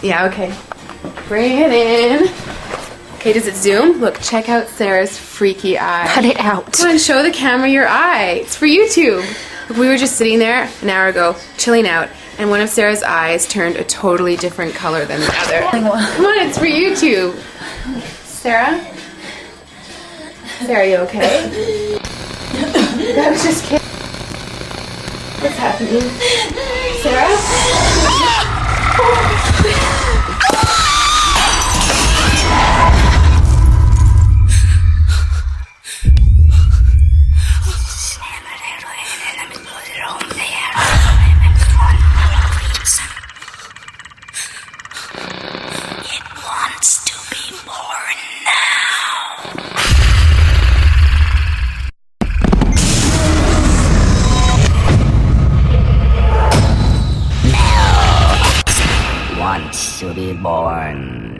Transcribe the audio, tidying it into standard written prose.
Yeah, okay. Bring it in. Okay, does it zoom? Look, check out Sarah's freaky eye. Cut it out. Come on, show the camera your eye. It's for YouTube. Look, we were just sitting there an hour ago, chilling out, and one of Sarah's eyes turned a totally different color than the other. Come on, it's for YouTube. Sarah? Sarah, you okay? I was just kidding. What's happening? Sarah? Wants to be born.